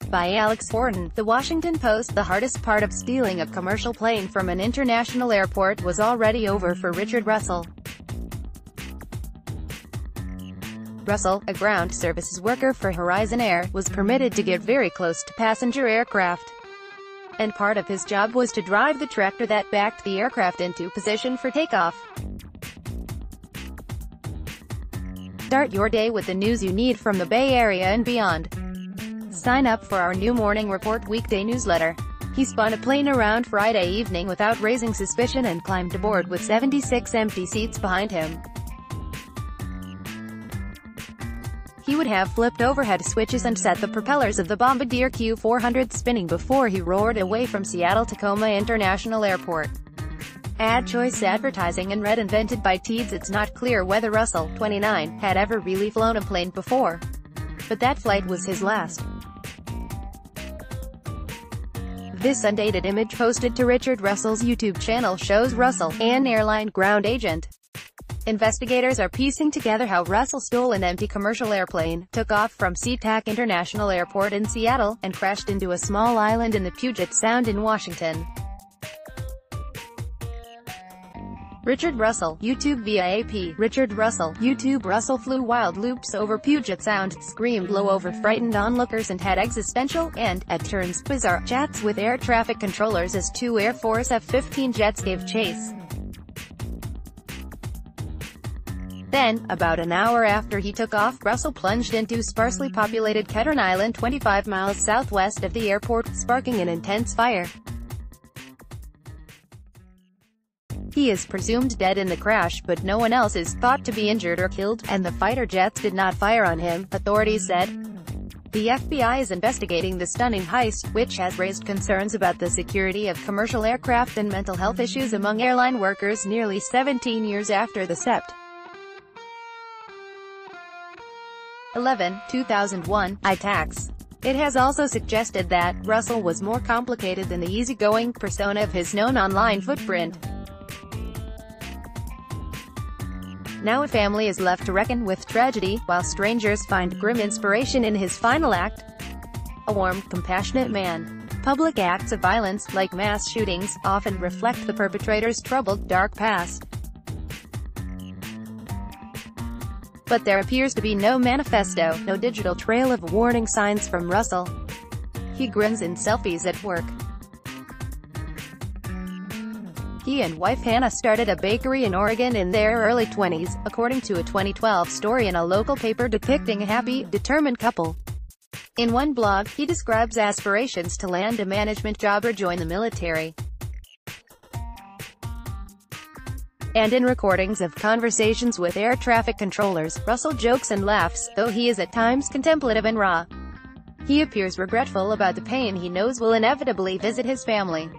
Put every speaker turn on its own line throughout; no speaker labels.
By Alex Horton, The Washington Post. The hardest part of stealing a commercial plane from an international airport was already over for Richard Russell. Russell, a ground services worker for Horizon Air, was permitted to get very close to passenger aircraft. And part of his job was to drive the tractor that backed the aircraft into position for takeoff. Start your day with the news you need from the Bay Area and beyond. Sign up for our new Morning Report weekday newsletter. He spun a plane around Friday evening without raising suspicion and climbed aboard with 76 empty seats behind him. He would have flipped overhead switches and set the propellers of the Bombardier Q400 spinning before he roared away from Seattle-Tacoma International Airport. Ad choice advertising and read invented by Teeds. It's not clear whether Russell, 29, had ever really flown a plane before. But that flight was his last. This undated image posted to Richard Russell's YouTube channel shows Russell, an airline ground agent. Investigators are piecing together how Russell stole an empty commercial airplane, took off from SeaTac International Airport in Seattle, and crashed into a small island in the Puget Sound in Washington. Richard Russell, YouTube via AP. Richard Russell, YouTube. Russell flew wild loops over Puget Sound, screamed low over frightened onlookers and had existential, and, at turns, bizarre, chats with air traffic controllers as two Air Force F-15 jets gave chase. Then, about an hour after he took off, Russell plunged into sparsely populated Kettern Island 25 miles southwest of the airport, sparking an intense fire. He is presumed dead in the crash, but no one else is thought to be injured or killed, and the fighter jets did not fire on him, authorities said. The FBI is investigating the stunning heist, which has raised concerns about the security of commercial aircraft and mental health issues among airline workers nearly 17 years after the sept. 11, 2001, I-Tax. It has also suggested that Russell was more complicated than the easygoing persona of his known online footprint. Now a family is left to reckon with tragedy, while strangers find grim inspiration in his final act. A warm, compassionate man. Public acts of violence, like mass shootings, often reflect the perpetrator's troubled, dark past. But there appears to be no manifesto, no digital trail of warning signs from Russell. He grins in selfies at work. He and wife Hannah started a bakery in Oregon in their early 20s, according to a 2012 story in a local paper depicting a happy, determined couple. In one blog, he describes aspirations to land a management job or join the military. And in recordings of conversations with air traffic controllers, Russell jokes and laughs, though he is at times contemplative and raw. He appears regretful about the pain he knows will inevitably visit his family.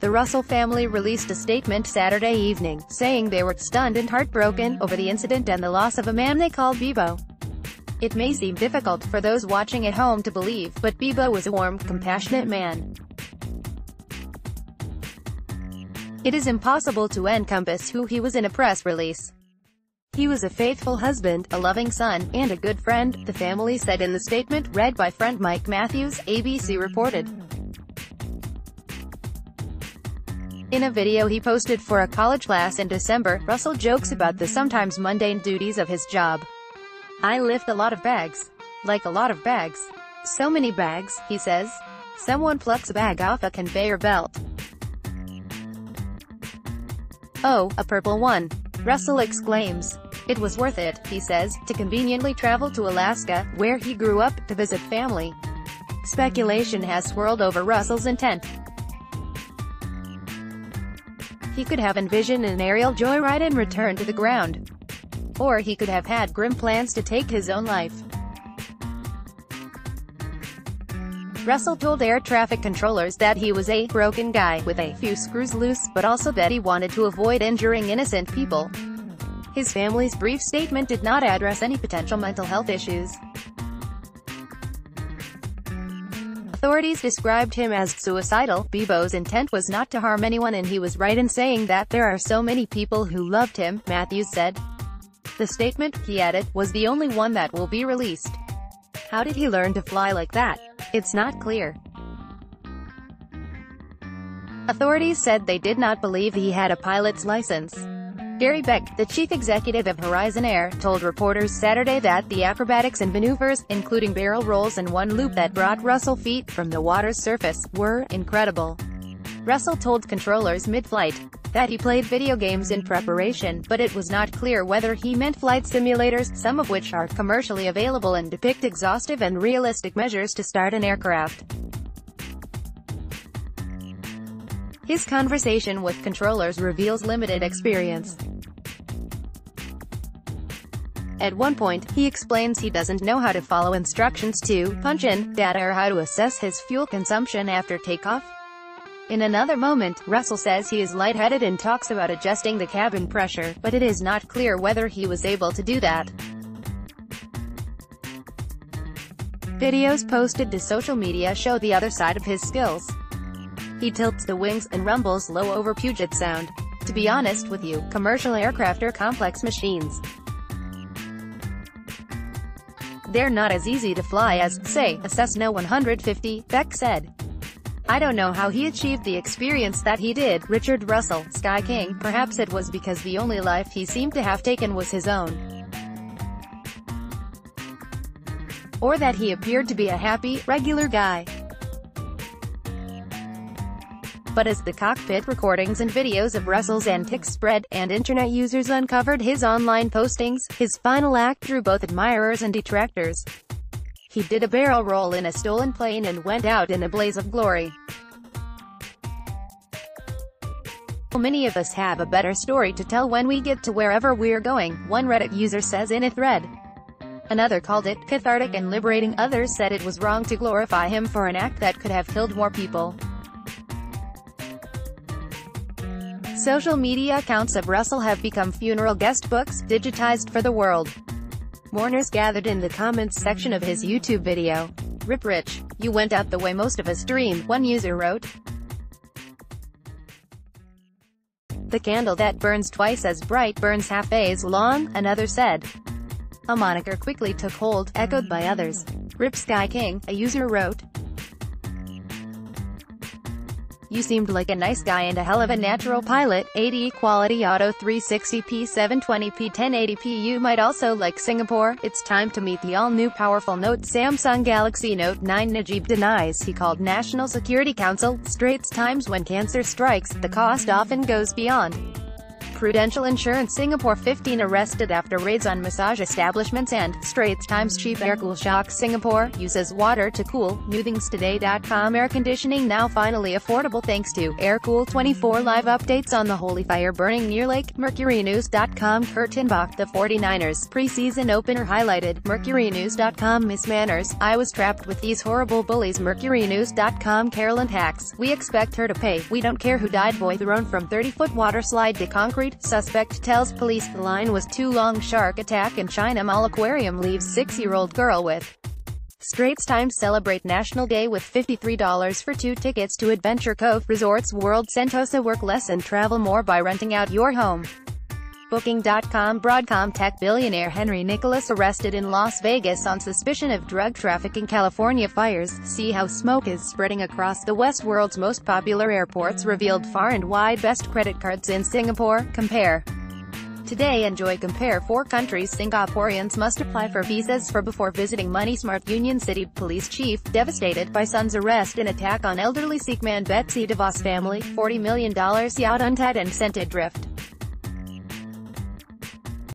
The Russell family released a statement Saturday evening, saying they were stunned and heartbroken over the incident and the loss of a man they called Bebo. It may seem difficult for those watching at home to believe, but Bebo was a warm, compassionate man. It is impossible to encompass who he was in a press release. He was a faithful husband, a loving son, and a good friend, the family said in the statement, read by friend Mike Matthews, ABC reported. In a video he posted for a college class in December, Russell jokes about the sometimes mundane duties of his job. I lift a lot of bags. Like a lot of bags. So many bags, he says. Someone plucks a bag off a conveyor belt. Oh, a purple one. Russell exclaims. It was worth it, he says, to conveniently travel to Alaska, where he grew up, to visit family. Speculation has swirled over Russell's intent. He could have envisioned an aerial joyride and return to the ground. Or he could have had grim plans to take his own life. Russell told air traffic controllers that he was a broken guy, with a few screws loose, but also that he wanted to avoid injuring innocent people. His family's brief statement did not address any potential mental health issues. Authorities described him as suicidal. Bebo's intent was not to harm anyone, and he was right in saying that there are so many people who loved him, Matthews said. The statement, he added, was the only one that will be released. How did he learn to fly like that? It's not clear. Authorities said they did not believe he had a pilot's license. Gary Beck, the chief executive of Horizon Air, told reporters Saturday that the acrobatics and maneuvers, including barrel rolls and one loop that brought Russell feet from the water's surface, were incredible. Russell told controllers mid-flight that he played video games in preparation, but it was not clear whether he meant flight simulators, some of which are commercially available and depict exhaustive and realistic measures to start an aircraft. His conversation with controllers reveals limited experience. At one point, he explains he doesn't know how to follow instructions to punch in data or how to assess his fuel consumption after takeoff. In another moment, Russell says he is lightheaded and talks about adjusting the cabin pressure, but it is not clear whether he was able to do that. Videos posted to social media show the other side of his skills. He tilts the wings and rumbles low over Puget Sound. To be honest with you, commercial aircraft are complex machines. They're not as easy to fly as, say, a Cessna 150, Beck said. I don't know how he achieved the experience that he did. Richard Russell, Sky King, perhaps it was because the only life he seemed to have taken was his own. Or that he appeared to be a happy, regular guy. But as the cockpit recordings and videos of Russell's antics spread, and internet users uncovered his online postings, his final act drew both admirers and detractors. He did a barrel roll in a stolen plane and went out in a blaze of glory. Many of us have a better story to tell when we get to wherever we're going, one Reddit user says in a thread. Another called it cathartic and liberating, others said it was wrong to glorify him for an act that could have killed more people. Social media accounts of Russell have become funeral guest books, digitized for the world. Mourners gathered in the comments section of his YouTube video. "Rip Rich, you went out the way most of us dream," one user wrote. "The candle that burns twice as bright burns half as long," another said. A moniker quickly took hold, echoed by others. "Rip Sky King," a user wrote. "You seemed like a nice guy and a hell of a natural pilot. 80 quality auto 360p 720p 1080p. You might also like Singapore. It's time to meet the all-new powerful Note Samsung Galaxy Note 9." Najib denies he called National Security Council. Straits Times. When cancer strikes, the cost often goes beyond Prudential Insurance. Singapore. 15 arrested after raids on massage establishments. And Straits Times chief air-cool shocks Singapore, uses water to cool. NewThingsToday.com. Air conditioning now finally affordable thanks to Air-Cool 24. Live updates on the holy fire burning near Lake. MercuryNews.com. Kurtenbach. The 49ers preseason opener highlighted. MercuryNews.com. Miss Manners, I was trapped with these horrible bullies. MercuryNews.com. Carolyn Hacks, we expect her to pay. We don't care who died. Boy thrown from 30-foot water slide to concrete. Suspect tells police the line was too long. Shark attack in China. Mall aquarium leaves 6-year-old girl with. Straits Times. Celebrate National Day with $53 for 2 tickets to Adventure Cove Resorts World. Sentosa. Work less and travel more by renting out your home. Booking.com. Broadcom tech billionaire Henry Nicholas arrested in Las Vegas on suspicion of drug trafficking. California fires. See how smoke is spreading across the West. World's most popular airports revealed far and wide. Best credit cards in Singapore. Compare. Today. Enjoy. Compare 4 countries Singaporeans must apply for visas for before visiting. Money Smart. Union City police chief, devastated by son's arrest in attack on elderly Sikh man. Betsy DeVos family, $40 million yacht untied and sent adrift.